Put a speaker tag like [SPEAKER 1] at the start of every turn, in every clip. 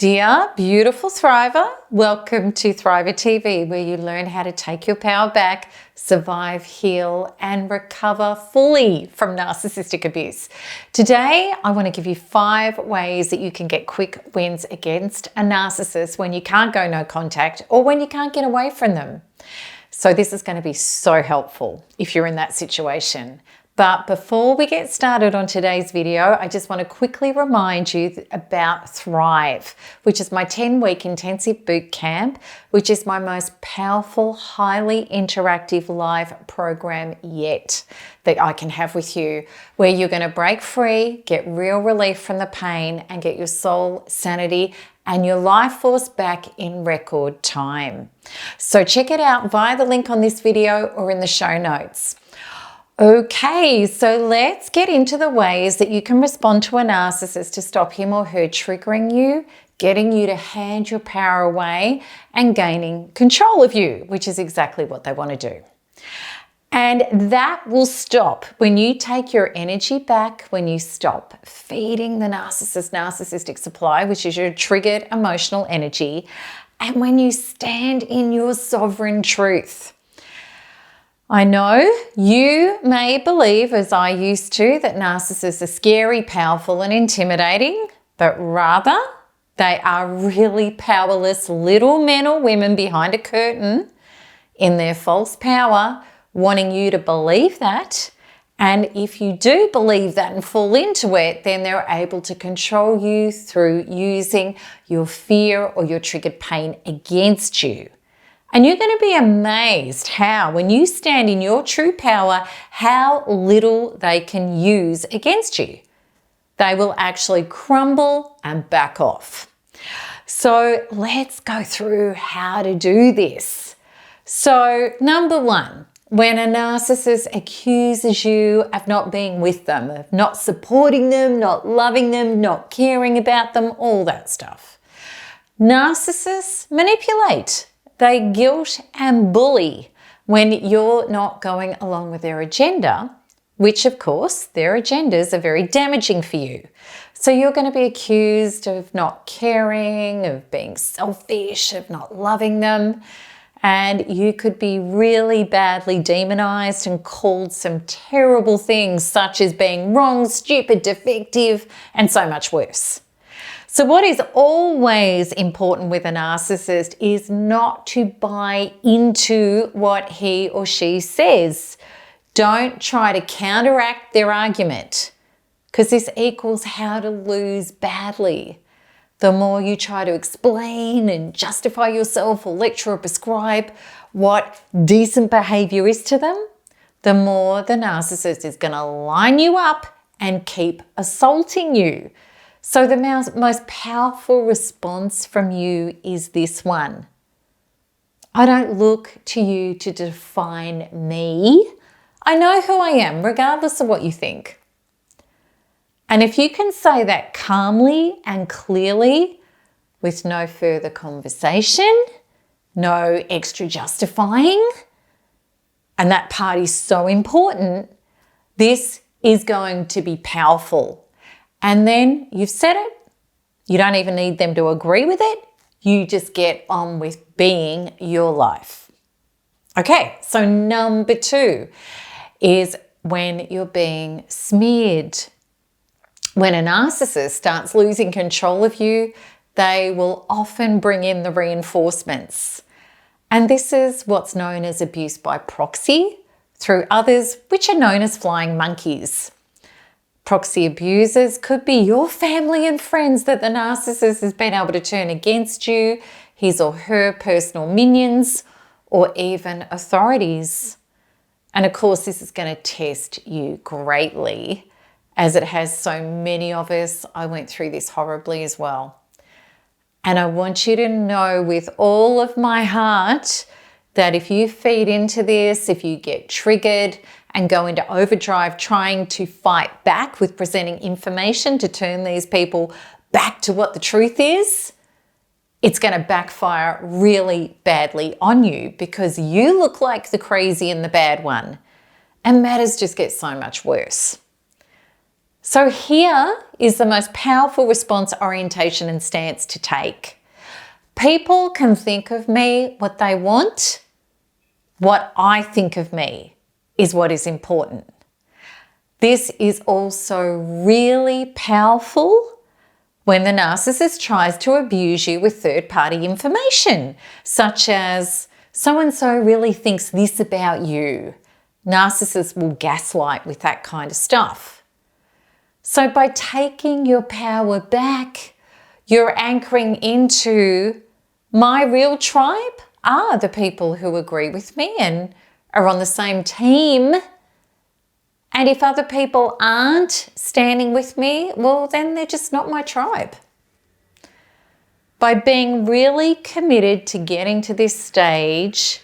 [SPEAKER 1] Dear beautiful Thriver, welcome to Thriver TV, where you learn how to take your power back, survive, heal, and recover fully from narcissistic abuse. Today, I want to give you 5 ways that you can get quick wins against a narcissist when you can't go no contact or when you can't get away from them. So this is going to be so helpful if you're in that situation. But before we get started on today's video, I just want to quickly remind you about Thrive, which is my 10-week intensive boot camp, which is my most powerful, highly interactive live program yet that I can have with you, where you're going to break free, get real relief from the pain, and get your soul, sanity, and your life force back in record time. So check it out via the link on this video or in the show notes. Okay, so let's get into the ways that you can respond to a narcissist to stop him or her triggering you, getting you to hand your power away, and gaining control of you, which is exactly what they want to do. And that will stop when you take your energy back, when you stop feeding the narcissistic supply, which is your triggered emotional energy, and when you stand in your sovereign truth. I know you may believe, as I used to, that narcissists are scary, powerful, and intimidating, but rather they are really powerless little men or women behind a curtain in their false power, wanting you to believe that. And if you do believe that and fall into it, then they're able to control you through using your fear or your triggered pain against you. And you're going to be amazed how, when you stand in your true power, how little they can use against you. They will actually crumble and back off. So let's go through how to do this. So number 1, when a narcissist accuses you of not being with them, of not supporting them, not loving them, not caring about them, all that stuff. Narcissists manipulate. They guilt and bully when you're not going along with their agenda, which of course their agendas are very damaging for you. So you're going to be accused of not caring, of being selfish, of not loving them. And you could be really badly demonized and called some terrible things such as being wrong, stupid, defective, and so much worse. So what is always important with a narcissist is not to buy into what he or she says. Don't try to counteract their argument, because this equals how to lose badly. The more you try to explain and justify yourself or lecture or prescribe what decent behavior is to them, the more the narcissist is going to line you up and keep assaulting you. So the most powerful response from you is this one. I don't look to you to define me. I know who I am, regardless of what you think. And if you can say that calmly and clearly, with no further conversation, no extra justifying, and that part is so important, this is going to be powerful. And then you've said it. You don't even need them to agree with it. You just get on with being your life. Okay, so number 2 is when you're being smeared. When a narcissist starts losing control of you, they will often bring in the reinforcements. And this is what's known as abuse by proxy through others, which are known as flying monkeys. Proxy abusers could be your family and friends that the narcissist has been able to turn against you, his or her personal minions, or even authorities. And of course, this is going to test you greatly, as it has so many of us. I went through this horribly as well. And I want you to know with all of my heart that if you feed into this, if you get triggered and go into overdrive trying to fight back with presenting information to turn these people back to what the truth is, it's going to backfire really badly on you, because you look like the crazy and the bad one, and matters just get so much worse. So here is the most powerful response orientation and stance to take. People can think of me what they want. What I think of me is what is important. This is also really powerful when the narcissist tries to abuse you with third-party information, such as, so-and-so really thinks this about you. Narcissists will gaslight with that kind of stuff. So by taking your power back, you're anchoring into my real tribe are the people who agree with me and are on the same team. And if other people aren't standing with me, well, then they're just not my tribe. By being really committed to getting to this stage,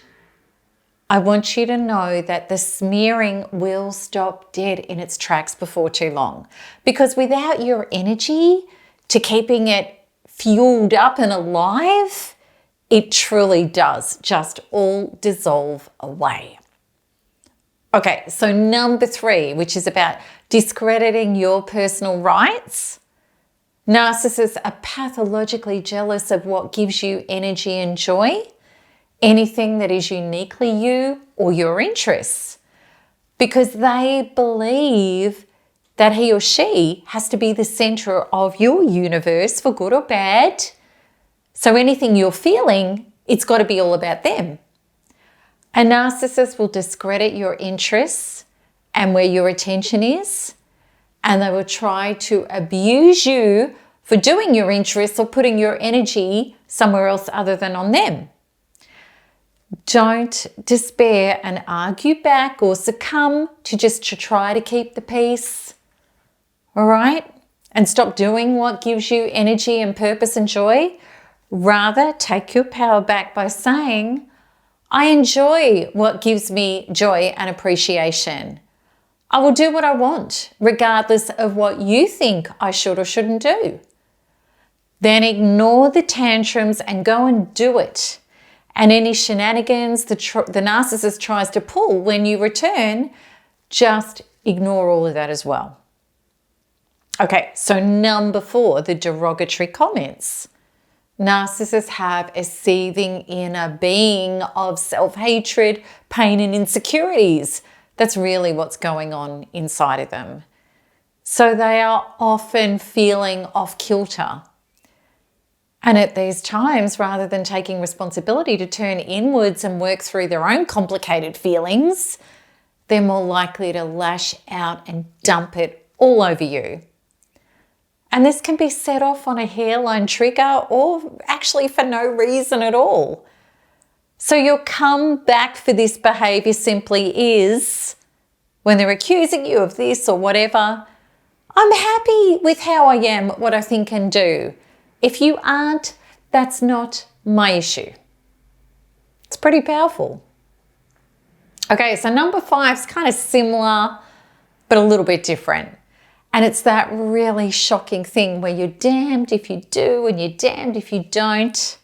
[SPEAKER 1] I want you to know that the smearing will stop dead in its tracks before too long. Because without your energy to keeping it fueled up and alive, it truly does just all dissolve away. Okay, so number 3, which is about discrediting your personal rights. Narcissists are pathologically jealous of what gives you energy and joy, anything that is uniquely you or your interests, because they believe that he or she has to be the center of your universe for good or bad. So anything you're feeling, it's got to be all about them. A narcissist will discredit your interests and where your attention is, and they will try to abuse you for doing your interests or putting your energy somewhere else other than on them. Don't despair and argue back or succumb to try to keep the peace, all right? And stop doing what gives you energy and purpose and joy. Rather, take your power back by saying, I enjoy what gives me joy and appreciation. I will do what I want, regardless of what you think I should or shouldn't do. Then ignore the tantrums and go and do it. And any shenanigans the narcissist tries to pull when you return, just ignore all of that as well. Okay, so number 4, the derogatory comments. Narcissists have a seething inner being of self-hatred, pain and insecurities. That's really what's going on inside of them. So they are often feeling off kilter. And at these times, rather than taking responsibility to turn inwards and work through their own complicated feelings, they're more likely to lash out and dump it all over you. And this can be set off on a hairline trigger or actually for no reason at all. So your comeback for this behavior simply is, when they're accusing you of this or whatever, I'm happy with how I am, what I think and do. If you aren't, that's not my issue. It's pretty powerful. Okay, so number 5 is kind of similar, but a little bit different. And it's that really shocking thing where you're damned if you do and you're damned if you don't.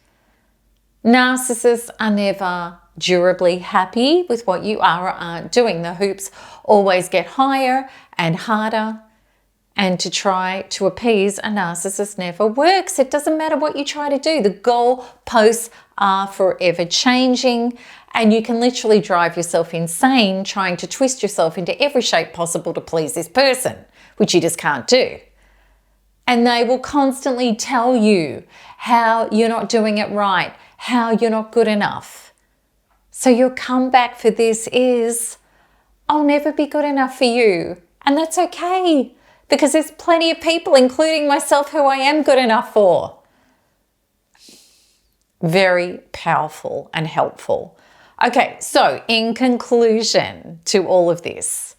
[SPEAKER 1] Narcissists are never durably happy with what you are or aren't doing. The hoops always get higher and harder. And to try to appease a narcissist never works. It doesn't matter what you try to do. The goalposts are forever changing, and you can literally drive yourself insane trying to twist yourself into every shape possible to please this person, which you just can't do. And they will constantly tell you how you're not doing it right, how you're not good enough. So your comeback for this is, I'll never be good enough for you. And that's okay, because there's plenty of people, including myself, who I am good enough for. Very powerful and helpful. Okay, so in conclusion to all of this,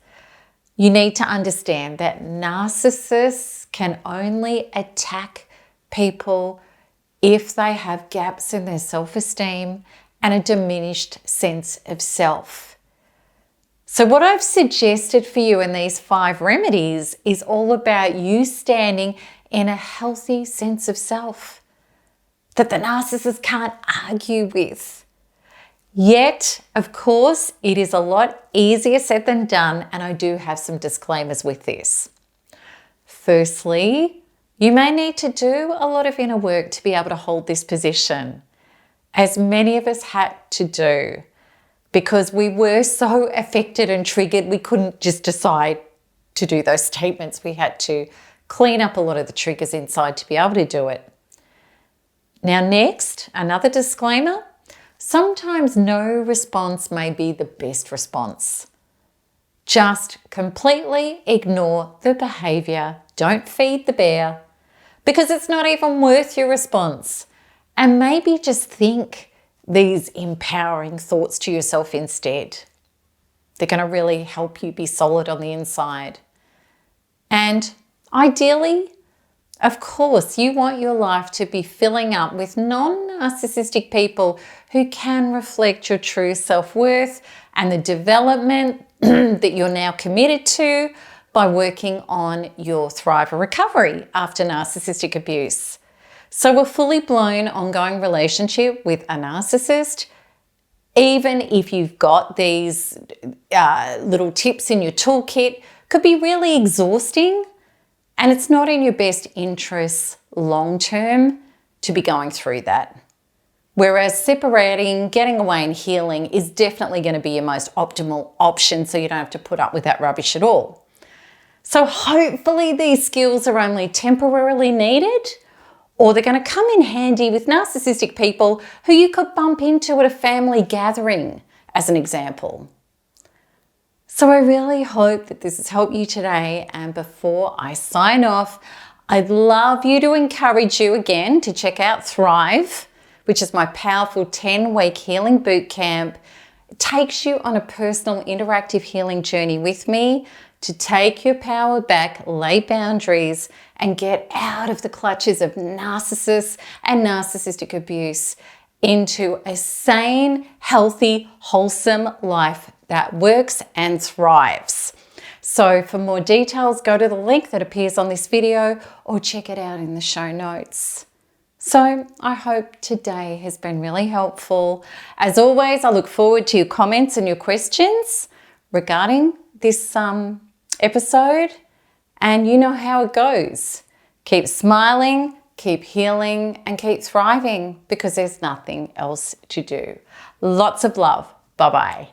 [SPEAKER 1] you need to understand that narcissists can only attack people if they have gaps in their self-esteem and a diminished sense of self. So what I've suggested for you in these 5 remedies is all about you standing in a healthy sense of self that the narcissist can't argue with. Yet, of course, it is a lot easier said than done, and I do have some disclaimers with this. Firstly, you may need to do a lot of inner work to be able to hold this position, as many of us had to do, because we were so affected and triggered, we couldn't just decide to do those statements. We had to clean up a lot of the triggers inside to be able to do it. Now next, another disclaimer. Sometimes no response may be the best response. Just completely ignore the behavior. Don't feed the bear, because it's not even worth your response. And maybe just think these empowering thoughts to yourself instead. They're going to really help you be solid on the inside. And ideally, of course, you want your life to be filling up with non-narcissistic people who can reflect your true self-worth and the development that you're now committed to by working on your Thriver recovery after narcissistic abuse. So a fully blown ongoing relationship with a narcissist, even if you've got these little tips in your toolkit, could be really exhausting, and it's not in your best interests long term to be going through that. Whereas separating, getting away and healing is definitely going to be your most optimal option, so you don't have to put up with that rubbish at all. So hopefully these skills are only temporarily needed, or they're going to come in handy with narcissistic people who you could bump into at a family gathering, as an example. So I really hope that this has helped you today. And before I sign off, I'd love you to encourage you again to check out Thrive, which is my powerful 10-week healing bootcamp. It takes you on a personal interactive healing journey with me to take your power back, lay boundaries, and get out of the clutches of narcissists and narcissistic abuse into a sane, healthy, wholesome life that works and thrives. So for more details, go to the link that appears on this video or check it out in the show notes. So I hope today has been really helpful. As always, I look forward to your comments and your questions regarding this episode, and you know how it goes. Keep smiling, keep healing, and keep thriving, because there's nothing else to do. Lots of love. Bye-bye.